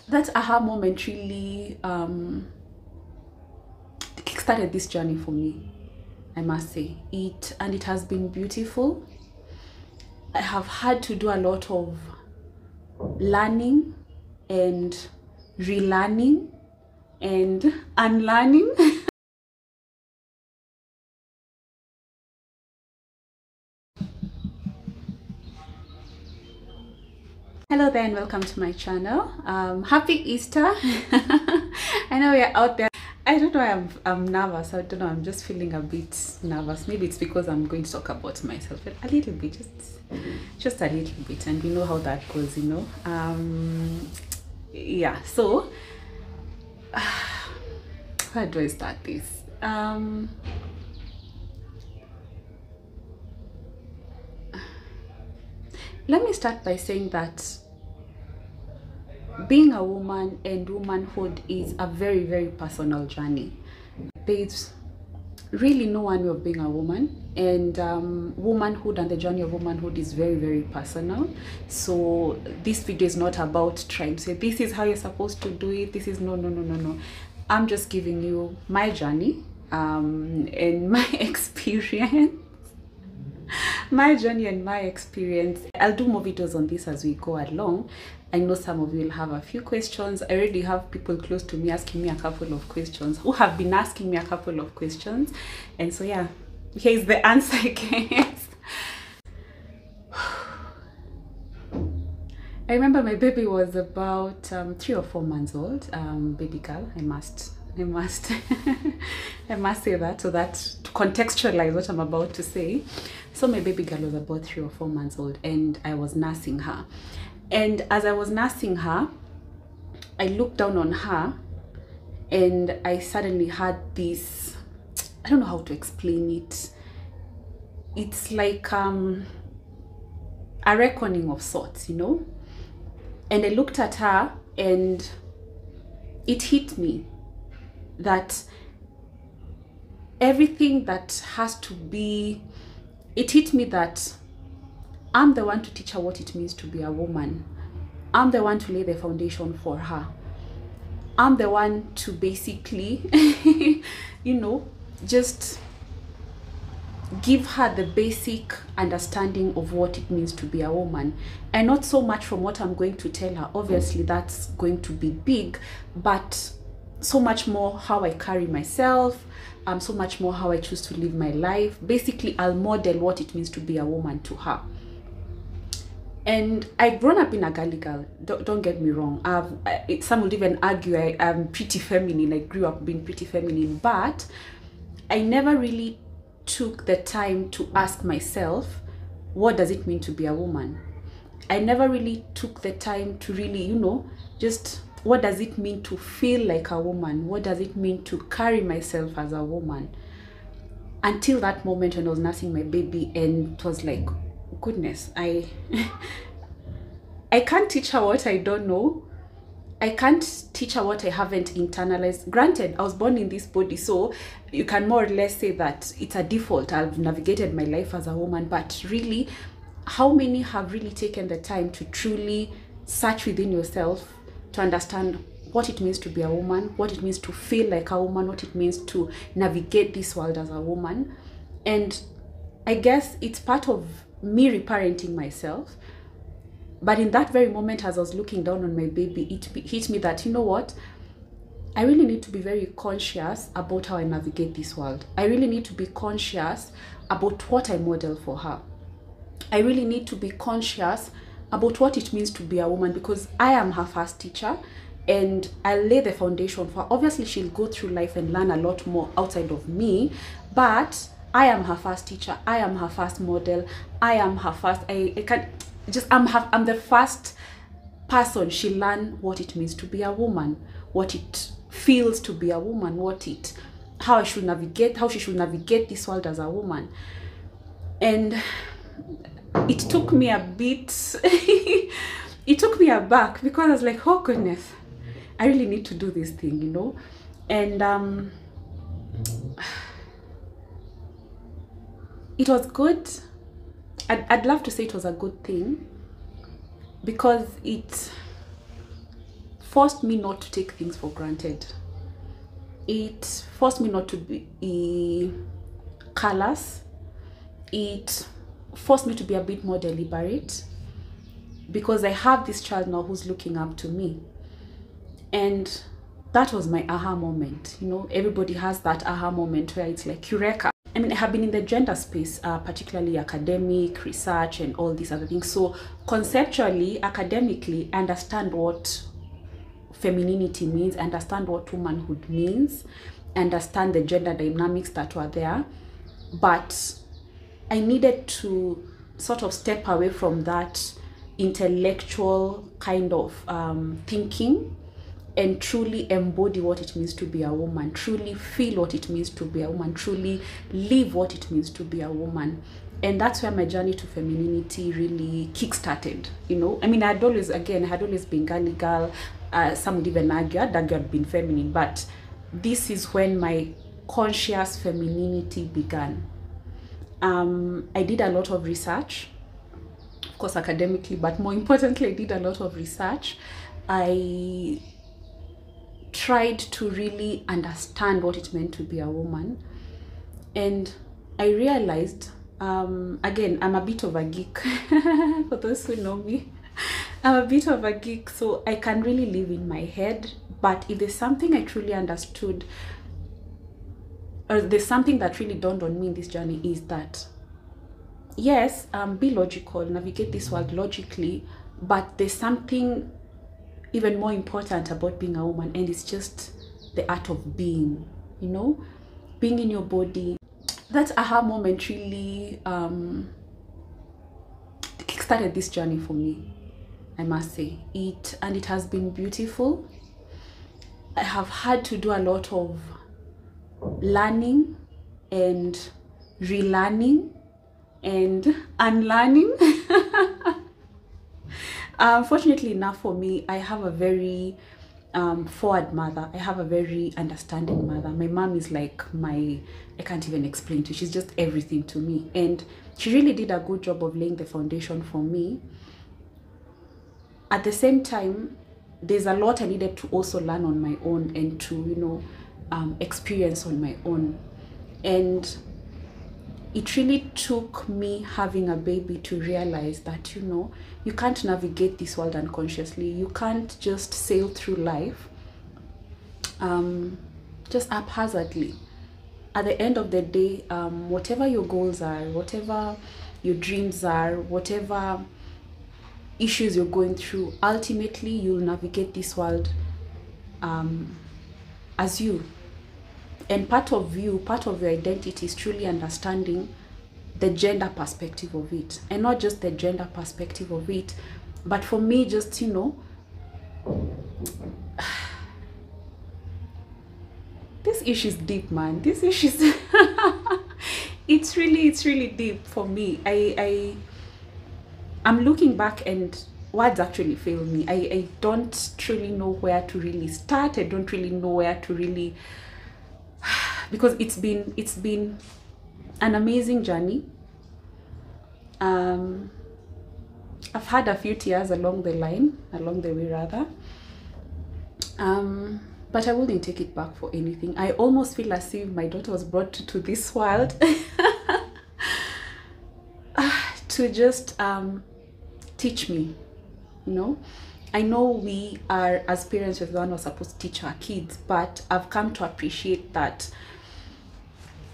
that aha moment really kickstarted this journey for me, I must say. It has been beautiful. I have had to do a lot of learning and relearning and unlearning. Hello there and welcome to my channel. Happy Easter. I know you're out there. I don't know, I'm nervous. I don't know, I'm just feeling a bit nervous. Maybe it's because I'm going to talk about myself a little bit, just a little bit, and we know how that goes, you know. Yeah, so where do I start this? Let me start by saying that being a woman and womanhood is a very, very personal journey. There's really no one way of being a woman, and womanhood and the journey of womanhood is very, very personal. So this video is not about trying to say this is how you're supposed to do it. This is no. I'm just giving you my journey and my experience. My journey and my experience. I'll do more videos on this as we go along. I know some of you will have a few questions. I already have people close to me asking me a couple of questions, who have been asking me a couple of questions, and so yeah, here's the answer, I guess. I remember my baby was about 3 or 4 months old. Baby girl, I must I must say that, so that to contextualize what I'm about to say. So my baby girl was about 3 or 4 months old, and I was nursing her. And as I was nursing her, I looked down on her, and I suddenly had this, I don't know how to explain it. It's like a reckoning of sorts, you know. And I looked at her, and it hit me that everything that has to be, it hit me that I'm the one to teach her what it means to be a woman. I'm the one to lay the foundation for her. I'm the one to basically, you know, just give her the basic understanding of what it means to be a woman. And not so much from what I'm going to tell her. Obviously, that's going to be big, but so much more how I carry myself, so much more how I choose to live my life. Basically, I'll model what it means to be a woman to her. And I've grown up in a girly girl, don't get me wrong. Some would even argue I'm pretty feminine. I grew up being pretty feminine, but I never really took the time to ask myself, what does it mean to be a woman? I never really took the time to really, you know, just what does it mean to feel like a woman? What does it mean to carry myself as a woman? Until that moment when I was nursing my baby, and it was like, goodness, I can't teach her what I don't know. I can't teach her what I haven't internalized. Granted, I was born in this body, so you can more or less say that it's a default. I've navigated my life as a woman, but really, how many have really taken the time to truly search within yourself to understand what it means to be a woman, what it means to feel like a woman, what it means to navigate this world as a woman? And I guess it's part of me reparenting myself. But in that very moment, as I was looking down on my baby, it hit me that, you know what, I really need to be very conscious about how I navigate this world. I really need to be conscious about what I model for her. I really need to be conscious about what it means to be a woman, because I am her first teacher, and I lay the foundation for her. Obviously, she'll go through life and learn a lot more outside of me, but I am her first teacher. I am her first model. I am her first, I'm the first person she'll learn what it means to be a woman, what it feels to be a woman, how she should navigate this world as a woman. And it took me a bit, it took me aback, because I was like, oh goodness, I really need to do this thing, you know. And it was good. I'd love to say it was a good thing, because it forced me not to take things for granted. It forced me not to be callous. It forced me to be a bit more deliberate, because I have this child now who's looking up to me. And that was my aha moment. You know, everybody has that aha moment where it's like eureka. I mean, I have been in the gender space, particularly academic, research, and all these other things. So conceptually, academically, I understand what femininity means, understand what womanhood means, understand the gender dynamics that were there. But I needed to sort of step away from that intellectual kind of thinking and truly embody what it means to be a woman, truly feel what it means to be a woman, truly live what it means to be a woman. And that's where my journey to femininity really kick-started, you know. I mean, I had always been girly girl. Some would even argue I'd been feminine, but this is when my conscious femininity began. I did a lot of research, of course academically, but more importantly, I did a lot of research. I tried to really understand what it meant to be a woman, and I realized, again, I'm a bit of a geek. For those who know me, I'm a bit of a geek, so I can really live in my head. But if there's something I truly understood, or there's something that really dawned on me in this journey, is that yes, be logical, navigate this world logically, but there's something even more important about being a woman, and it's just the art of being, you know, being in your body. That aha moment really kickstarted this journey for me, I must say. It has been beautiful. I have had to do a lot of learning and relearning and unlearning. Fortunately enough for me, I have a very forward mother. I have a very understanding mother. My mom is like I can't even explain to you. She's just everything to me. And she really did a good job of laying the foundation for me. At the same time, there's a lot I needed to also learn on my own and to, you know, experience on my own. And it really took me having a baby to realize that, you know, you can't navigate this world unconsciously. You can't just sail through life just haphazardly. At the end of the day, whatever your goals are, whatever your dreams are, whatever issues you're going through, ultimately you'll navigate this world as you. And part of you, part of your identity is truly understanding the gender perspective of it. And not just the gender perspective of it, but for me, just, you know, this issue is deep, man. This issue is it's really deep for me. I'm looking back and words actually fail me. I don't truly know where to really start. I don't really know where to really, because it's been an amazing journey. I've had a few tears along the way rather. But I wouldn't take it back for anything. I almost feel as if my daughter was brought to this world to just teach me, you know. I know we are, as parents, we're the one who's supposed to teach our kids, but I've come to appreciate that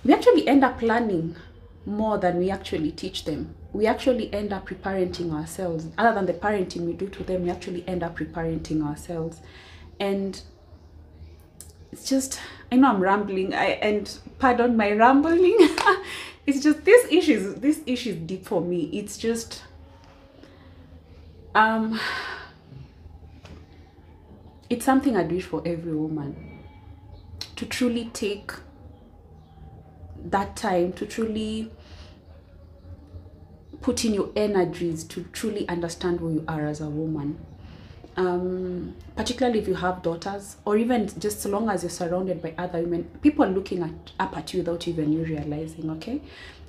we actually end up learning more than we actually teach them. We actually end up reparenting ourselves. Other than the parenting we do to them, we actually end up reparenting ourselves. And it's just, I know I'm rambling, and pardon my rambling. It's just, this issue is deep for me. It's just, it's something I'd wish for every woman, to truly take that time, to truly put in your energies, to truly understand who you are as a woman. Particularly if you have daughters, or even just so long as you're surrounded by other women, people are looking up at you without even you realizing, okay?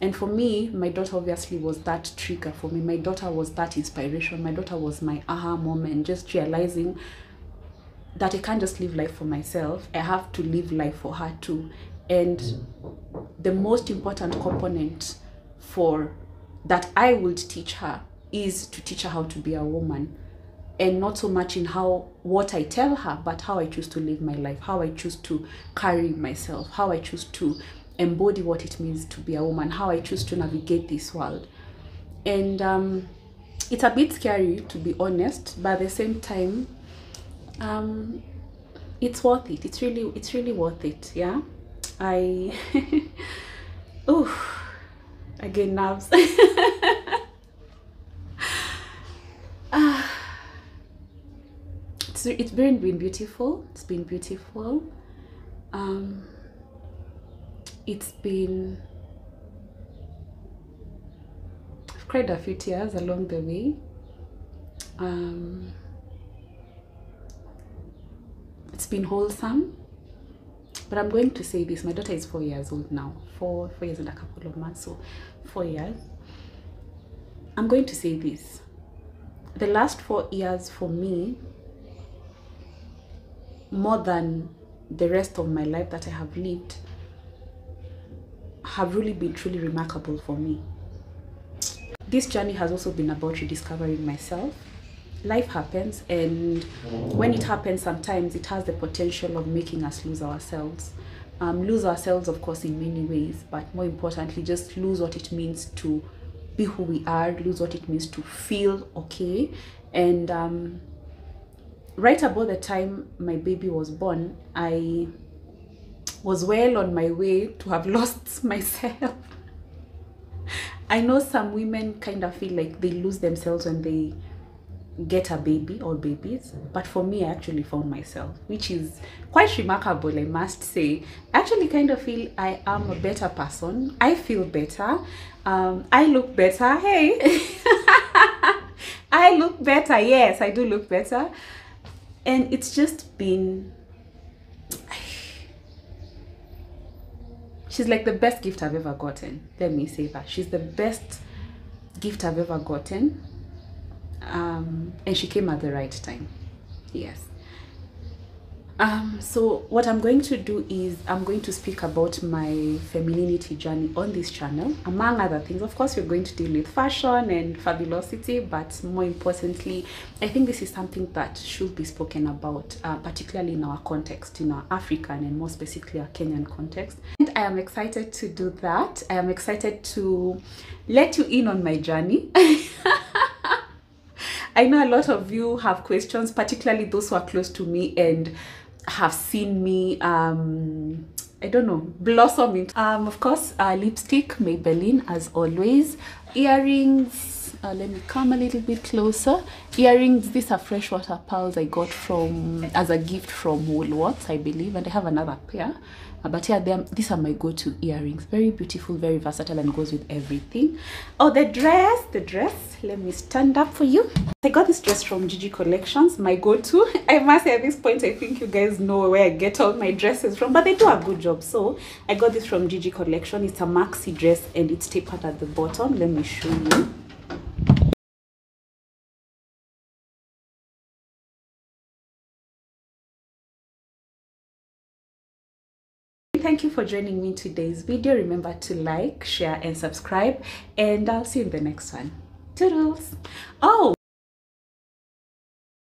And for me, my daughter obviously was that trigger for me. My daughter was that inspiration. My daughter was my aha moment, just realizing that I can't just live life for myself. I have to live life for her too. And the most important component for that I would teach her is to teach her how to be a woman, and not so much in what I tell her, but how I choose to live my life, how I choose to carry myself, how I choose to embody what it means to be a woman, how I choose to navigate this world. And it's a bit scary, to be honest, but at the same time, it's worth it. It's really worth it. Yeah, oh, again, nerves. It's been beautiful. It's been beautiful. It's been, I've cried a few tears along the way. It's been wholesome, but I'm going to say this. My daughter is 4 years old now, 4 years and a couple of months, so 4 years. I'm going to say this. The last 4 years for me, more than the rest of my life that I have lived, have really been truly remarkable for me. This journey has also been about rediscovering myself. Life happens, and when it happens, sometimes it has the potential of making us lose ourselves. Lose ourselves, of course, in many ways, but more importantly, just lose what it means to be who we are, lose what it means to feel okay. And right about the time my baby was born, I was well on my way to have lost myself. I know some women kind of feel like they lose themselves when they get a baby or babies, but for me, I actually found myself, which is quite remarkable, I must say. I actually kind of feel I am a better person. I feel better. I look better. Hey, I look better. Yes, I do look better. And it's just been, she's like the best gift I've ever gotten. Let me say that. She's the best gift I've ever gotten. And she came at the right time. Yes. So what I'm going to do is I'm going to speak about my femininity journey on this channel, among other things. Of course, we're going to deal with fashion and fabulosity, but more importantly, I think this is something that should be spoken about, particularly in our context, in our African and more specifically our Kenyan context. And I am excited to do that. I am excited to let you in on my journey. I know a lot of you have questions, particularly those who are close to me and have seen me, I don't know, blossom into, of course, lipstick, Maybelline, as always. Earrings, let me come a little bit closer. Earrings, these are freshwater pearls I got as a gift from Woolworths, I believe, and I have another pair. But yeah, these are my go-to earrings. Very beautiful, very versatile, and goes with everything. Oh, the dress. Let me stand up for you. I got this dress from Gigi Collections, my go-to. I must say at this point, I think you guys know where I get all my dresses from, but they do a good job. So I got this from Gigi Collection. It's a maxi dress and it's tapered at the bottom. Let me show you. Thank you for joining me in today's video. Remember to like, share, and subscribe, and I'll see you in the next one. Toodles! Oh!